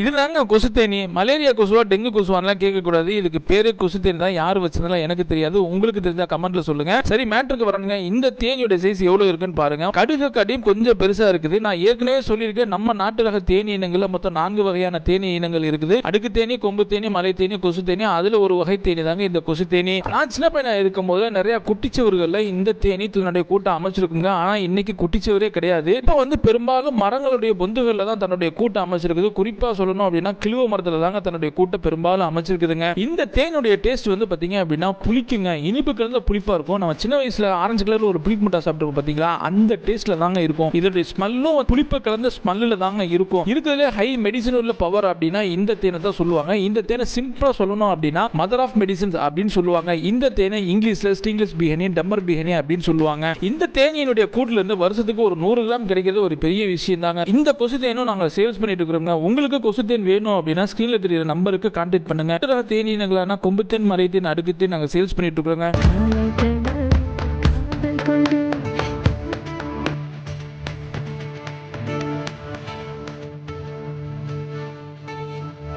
இதுதாங்க கொசு Theni. Malaria கொசுவா dengue கொசுவான்லாம் கேட்கக்கூடாது. இதுக்கு பேரு கொசு தேனி தான். யார் வச்சதுலாம் எனக்கு தெரியாது. உங்களுக்கு தெரிஞ்சா கமெண்ட்ல சொல்லுங்க. சரி, மேட்ருக்கு வரணுங்க. இந்த தேனியோட சைஸ் எவ்வளவு இருக்குன்னு பாருங்க. கடுகு கடியும் கொஞ்சம் பெருசா இருக்குது. நான் ஏற்கனவே சொல்லியிருக்கேன், நம்ம நாட்டு ரக தேனி இனங்கள்ல மொத்தம் 4 வகையான தேனி இனங்கள் இருக்குது. அடுக்கு தேனி, கொம்பு தேனி, மலை தேனி, கொசு தேனி. அதுல ஒரு வகை தேனி தாங்க இந்த கொசு தேனி. நான் சின்ன பையனா இருக்கும் போது நிறைய குட்டிச்சுவர்கள்ல இந்த தேனி தன்னுடைய கூட்டம் அமைச்சிருக்குங்க. ஆனா இன்னைக்கு குட்டிச்சுவரே கிடையாது. இப்போ வந்து பெரும்பாலும் மரங்களுடைய பொந்துகள்ல தான் தன்னுடைய கூட்டம் அமைச்சிருக்குது. குறிப்பா சொல்லணும் அப்படின்னா கிழுவ மரத்துல தாங்க தன்னுடைய கூட்டம் பெரும்பாலும் அமைச்சிருக்குதுங்க. இந்த தேனுடைய டேஸ்ட் வந்து பாத்தீங்க அப்படின்னா புளிக்குங்க. இனிப்பு கலந்த புளிப்பா இருக்கும். நம்ம சின்ன வயசுல ஆரஞ்சு கலர்ல ஒரு புளிப்பு முட்டை சாப்பிட்டு பாத்தீங்களா, அந்த டேஸ்ட்ல தாங்க இருக்கும். இதோட ஸ்மெல்லும் புளிப்பு கலந்த ஸ்மெல்ல தாங்க இருக்கும். இருக்கிறதுல ஹை மெடிசன் உள்ள பவர் அப்படின்னா இந்த தேனை தான் சொல்லுவாங்க. இந்த தேனை சிம்பிளா சொல்லணும் அப்படின்னா மதர் ஆஃப் மெடிசன்ஸ் அப்படின்னு சொல்லுவாங்க. இந்த தேனை இங்கிலீஷ்ல ஸ்டிங்லெஸ் பிஹனி, டம்மர் பிஹனி அப்படின்னு சொல்லுவாங்க. இந்த தேனியினுடைய கூட்டுல இருந்து வருஷத்துக்கு ஒரு 100 கிராம் கிடைக்கிறது ஒரு பெரிய விஷயம் தாங்க. இந்த கொசு தேனும் நாங்க சேல்ஸ் பண்ணிட்டு இருக்கிறோம். உங்களுக்கு கொசு தேன் வேணும் அப்படின்னா ஸ்கிரீன்ல தெரியுற நம்பருக்கு கான்டாக்ட் பண்ணுங்க. தேனி இனங்களான கொம்பு தேன், மலை தேன், அடுக்கு தேன் நாங்க சேல்ஸ் பண்ணிட்டு இருக்கிறோங்க.